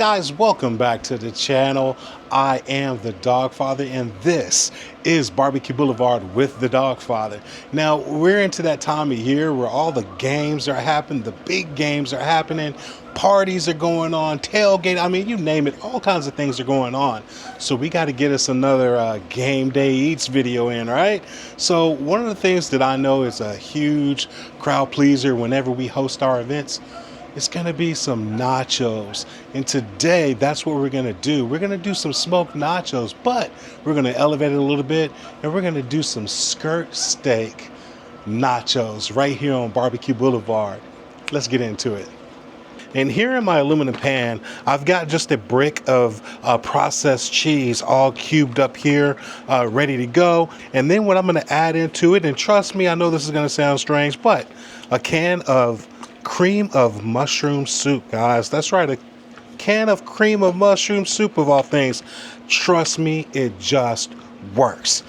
Guys, welcome back to the channel. I am the Dogfather, and this is Barbecue Boulevard with the Dogfather. Now, we're into that time of year where all the games are happening, the big games are happening, parties are going on, tailgate, I mean, you name it, all kinds of things are going on. So we got to get us another Game Day Eats video in, right? So one of the things that I know is a huge crowd pleaser whenever we host our events, it's going to be some nachos. And today, that's what we're going to do. We're going to do some smoked nachos, but we're going to elevate it a little bit, and we're going to do some skirt steak nachos right here on Barbecue Boulevard. Let's get into it. And here in my aluminum pan, I've got just a brick of processed cheese all cubed up here, ready to go. And then what I'm going to add into it, and trust me, I know this is going to sound strange, but a can of cream of mushroom soup, guys. That's right, a can of cream of mushroom soup of all things. Trust me, it just works.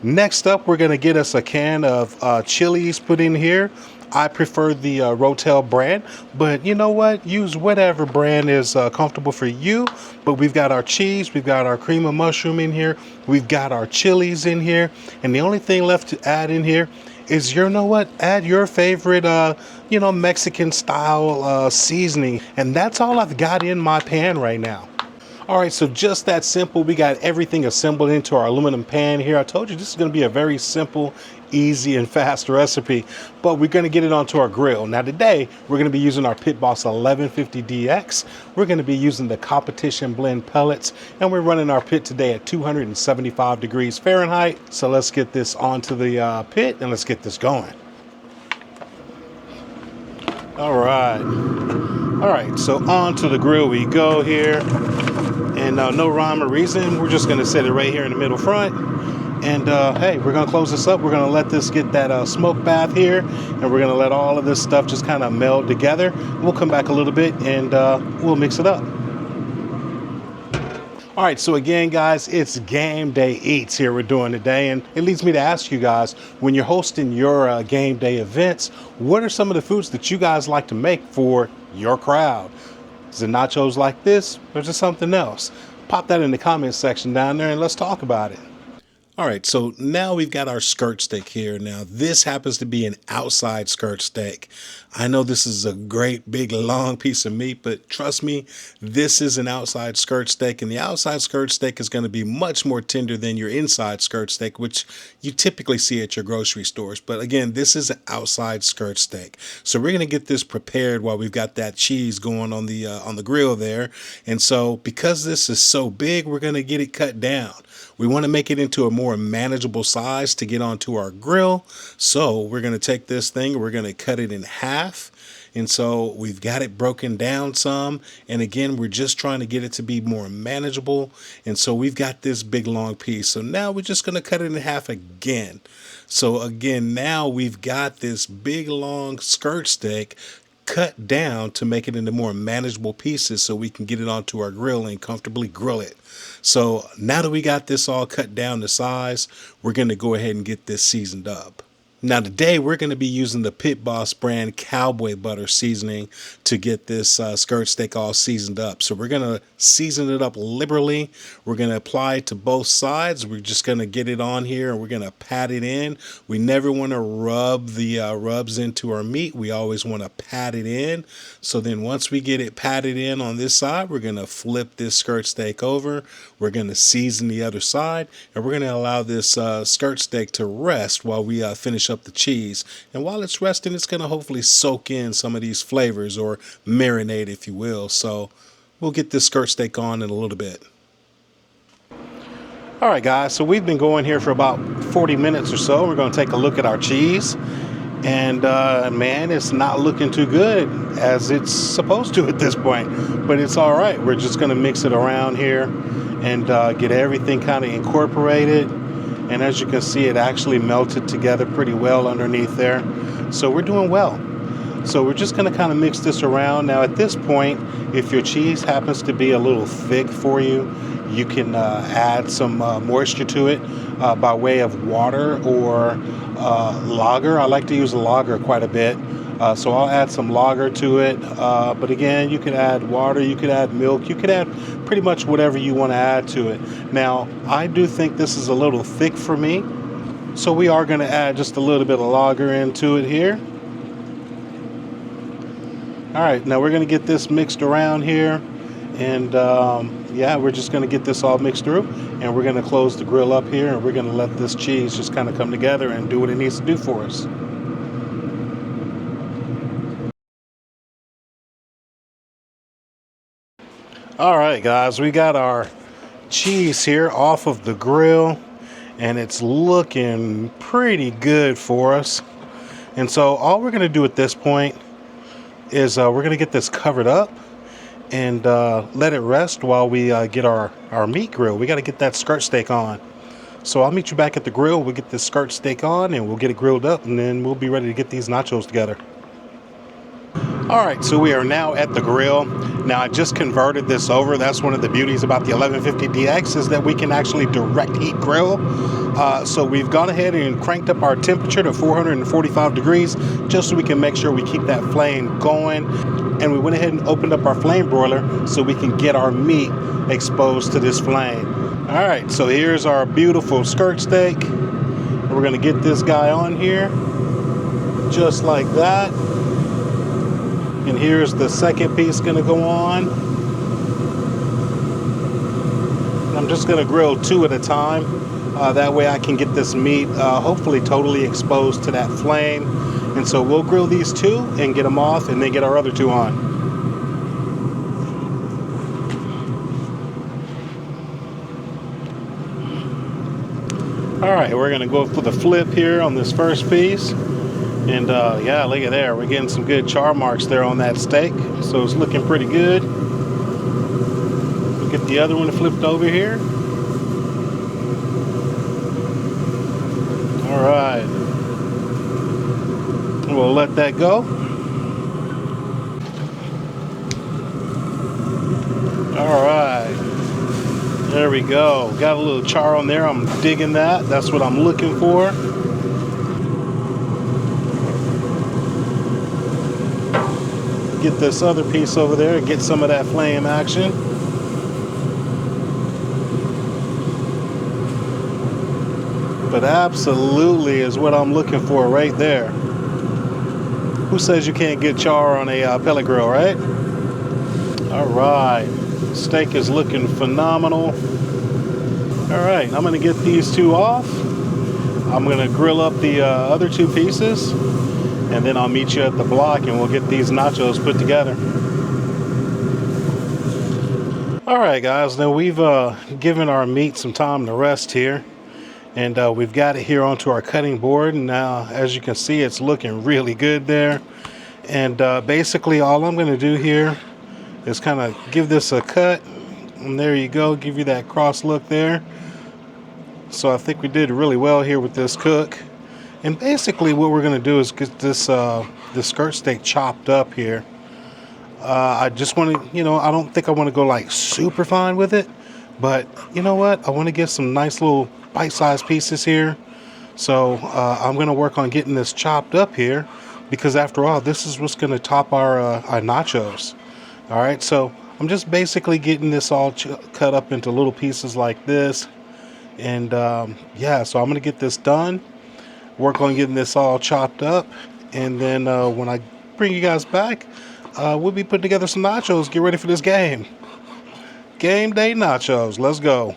Next up, we're going to get us a can of chilies put in here. I prefer the Rotel brand, but you know what? Use whatever brand is comfortable for you. But we've got our cheese, we've got our cream of mushroom in here, we've got our chilies in here, and the only thing left to add in here is, you know what? Add your favorite, Mexican style seasoning, and that's all I've got in my pan right now. All right, so just that simple. We got everything assembled into our aluminum pan here. I told you this is going to be a very simple, easy, and fast recipe, but we're going to get it onto our grill. Now today, we're going to be using our Pit Boss 1150DX. We're going to be using the competition blend pellets, and we're running our pit today at 275 degrees Fahrenheit. So let's get this onto the pit, and let's get this going. All right, so onto the grill we go here. And no rhyme or reason, we're just going to set it right here in the middle front. And hey, we're going to close this up. We're going to let this get that smoke bath here. And we're going to let all of this stuff just kind of meld together. We'll come back a little bit and we'll mix it up. All right, so again, guys, it's Game Day Eats here we're doing today. And it leads me to ask you guys, when you're hosting your game day events, what are some of the foods that you guys like to make for your crowd? Is it nachos like this, or is it something else? Pop that in the comment section down there and let's talk about it. All right, so now we've got our skirt steak here. Now, this happens to be an outside skirt steak. I know this is a great, big, long piece of meat, but trust me, this is an outside skirt steak, and the outside skirt steak is going to be much more tender than your inside skirt steak, which you typically see at your grocery stores. But again, this is an outside skirt steak. So we're going to get this prepared while we've got that cheese going on the grill there. And so because this is so big, we're going to get it cut down. We want to make it into a more manageable size to get onto our grill. So we're going to take this thing, we're going to cut it in half. And so we've got it broken down some. And again, we're just trying to get it to be more manageable. And so we've got this big long piece. So now we're just going to cut it in half again. So again, now we've got this big long skirt steak cut down to make it into more manageable pieces so we can get it onto our grill and comfortably grill it. So now that we got this all cut down to size, we're going to go ahead and get this seasoned up. Now today we're going to be using the Pit Boss brand Cowboy Butter seasoning to get this skirt steak all seasoned up. So we're going to season it up liberally. We're going to apply it to both sides. We're just going to get it on here and we're going to pat it in. We never want to rub the rubs into our meat. We always want to pat it in. So then once we get it patted in on this side, we're going to flip this skirt steak over. We're going to season the other side, and we're going to allow this skirt steak to rest while we finish up the cheese. And while it's resting, it's going to hopefully soak in some of these flavors, or marinate, if you will. So we'll get this skirt steak on in a little bit. All right, guys, so we've been going here for about 40 minutes or so. We're going to take a look at our cheese. And man, it's not looking too good as it's supposed to at this point, but it's all right. We're just going to mix it around here and get everything kind of incorporated. And as you can see, it actually melted together pretty well underneath there. So we're doing well. So we're just going to kind of mix this around. Now at this point, if your cheese happens to be a little thick for you, you can add some moisture to it by way of water or lager. I like to use lager quite a bit. So I'll add some lager to it. But again, you could add water, you could add milk, you could add pretty much whatever you want to add to it. Now, I do think this is a little thick for me, so we are going to add just a little bit of lager into it here. All right, now we're going to get this mixed around here, and yeah, we're just going to get this all mixed through, and we're going to close the grill up here, and we're going to let this cheese just kind of come together and do what it needs to do for us. All right, guys, we got our cheese here off of the grill, and it's looking pretty good for us. And so all we're going to do at this point is we're going to get this covered up and let it rest while we get our meat grill. We got to get that skirt steak on. So I'll meet you back at the grill. We'll get this skirt steak on and we'll get it grilled up, and then we'll be ready to get these nachos together. All right, so we are now at the grill. Now I just converted this over. That's one of the beauties about the 1150DX, is that we can actually direct heat grill. So we've gone ahead and cranked up our temperature to 445 degrees just so we can make sure we keep that flame going. And we went ahead and opened up our flame broiler so we can get our meat exposed to this flame. All right, so here's our beautiful skirt steak. We're gonna get this guy on here just like that. And here's the second piece gonna go on. And I'm just gonna grill 2 at a time. That way I can get this meat hopefully totally exposed to that flame. And so we'll grill these 2 and get them off, and then get our other 2 on. All right, we're gonna go for the flip here on this first piece. And yeah, look at there. We're getting some good char marks there on that steak. So it's looking pretty good. We'll get the other one flipped over here. All right. We'll let that go. All right. There we go. Got a little char on there. I'm digging that. That's what I'm looking for. Get this other piece over there and get some of that flame action. But absolutely is what I'm looking for right there. Who says you can't get char on a pellet grill, right? All right, steak is looking phenomenal. All right, I'm gonna get these 2 off. I'm gonna grill up the other 2 pieces, and then I'll meet you at the block and we'll get these nachos put together. All right, guys, now we've given our meat some time to rest here, and we've got it here onto our cutting board. And now, as you can see, it's looking really good there. And basically all I'm gonna do here is kind of give this a cut, and there you go, give you that cross look there. So I think we did really well here with this cook. And basically what we're going to do is get this this skirt steak chopped up here. I just want to, you know, I don't think I want to go like super fine with it, but you know what? I want to get some nice little bite-sized pieces here. So I'm going to work on getting this chopped up here, because after all, this is what's going to top our nachos. All right, so I'm just basically getting this all cut up into little pieces like this. And yeah, so I'm going to get this done. Work on getting this all chopped up, and then when I bring you guys back, we'll be putting together some nachos. Get ready for this game. Game day nachos. Let's go.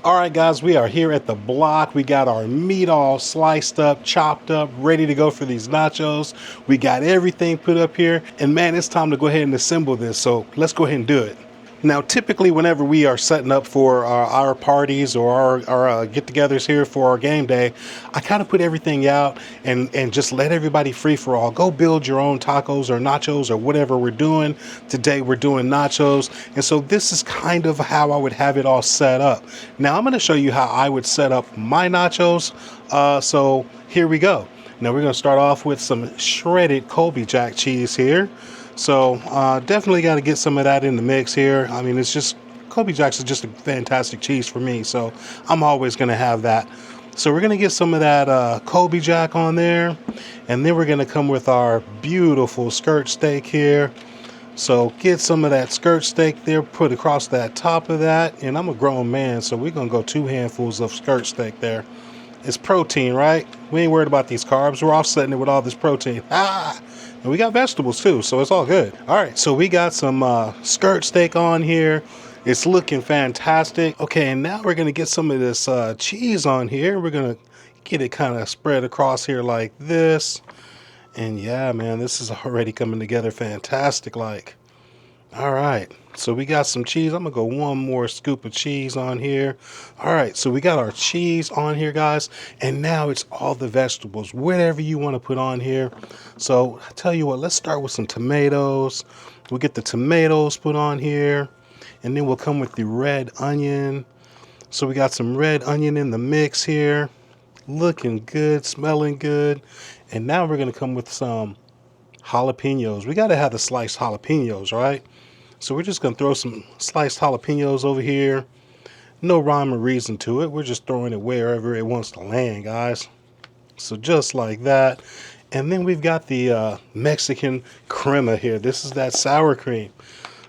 All right, guys, we are here at the block. We got our meat all sliced up, chopped up, ready to go for these nachos. We got everything put up here, and man, it's time to go ahead and assemble this. So let's go ahead and do it. Now, typically, whenever we are setting up for our parties or our get-togethers here for our game day, I kind of put everything out and just let everybody free for all. Go build your own tacos or nachos or whatever we're doing. Today, we're doing nachos. And so this is kind of how I would have it all set up. Now, I'm going to show you how I would set up my nachos. So here we go. Now, we're going to start off with some shredded Colby Jack cheese here. So definitely got to get some of that in the mix here. I mean, it's just, Colby Jack's is just a fantastic cheese for me, so I'm always going to have that. So we're gonna get some of that Kobe Jack on there, and then we're gonna come with our beautiful skirt steak here. So get some of that skirt steak there, put across that top of that, and I'm a grown man, so we're gonna go 2 handfuls of skirt steak there. It's protein, right? We ain't worried about these carbs. We're offsetting it with all this protein. Ah! And we got vegetables too, so it's all good. All right, so we got some skirt steak on here. It's looking fantastic. Okay, and now we're gonna get some of this cheese on here. We're gonna get it kind of spread across here like this. And yeah, man, this is already coming together fantastic. Like, all right, so we got some cheese. I'm gonna go 1 more scoop of cheese on here. All right, so we got our cheese on here, guys, and now it's all the vegetables, whatever you want to put on here. So I tell you what, let's start with some tomatoes. We'll get the tomatoes put on here, and then we'll come with the red onion. So we got some red onion in the mix here, looking good, smelling good. And now we're gonna come with some jalapenos. We gotta have the sliced jalapenos, right? So we're just gonna throw some sliced jalapenos over here. No rhyme or reason to it. We're just throwing it wherever it wants to land, guys. So just like that. And then we've got the Mexican crema here. This is that sour cream.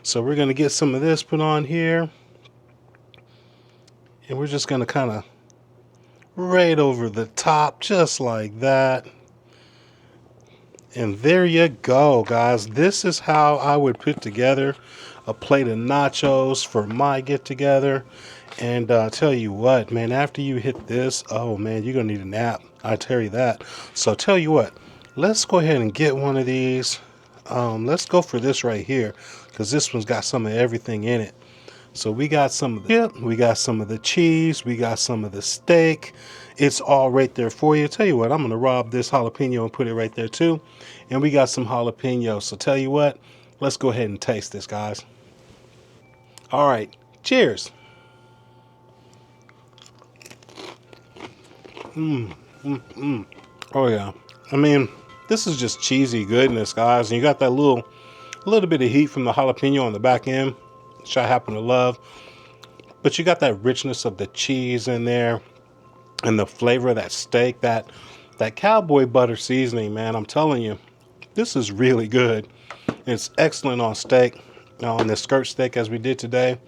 So we're gonna get some of this put on here. And we're just gonna kind of right over the top, just like that. And there you go, guys. This is how I would put together a plate of nachos for my get-together. And tell you what, man, after you hit this, oh man, you're gonna need a nap. I tell you that. So tell you what, let's go ahead and get one of these. Let's go for this right here, because this one's got some of everything in it. So we got some of the we got some of the cheese, we got some of the steak. It's all right there for you. Tell you what, I'm gonna rob this jalapeno and put it right there too. And we got some jalapenos. So tell you what, let's go ahead and taste this, guys. All right, cheers. Oh yeah. I mean, this is just cheesy goodness, guys. And you got that little bit of heat from the jalapeno on the back end, which I happen to love. But you got that richness of the cheese in there and the flavor of that steak, that cowboy butter seasoning, man. I'm telling you, this is really good. It's excellent on steak, on the skirt steak as we did today.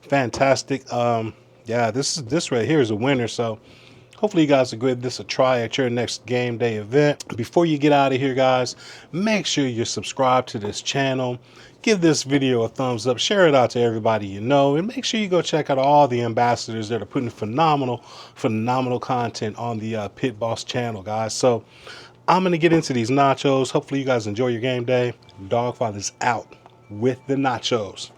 Fantastic. Yeah, this right here is a winner. So hopefully you guys will give this a try at your next game day event. Before you get out of here, guys, make sure you're subscribed to this channel. Give this video a thumbs up. Share it out to everybody you know. And make sure you go check out all the ambassadors that are putting phenomenal content on the Pit Boss channel, guys. So I'm going to get into these nachos. Hopefully you guys enjoy your game day. Dogfather's out with the nachos.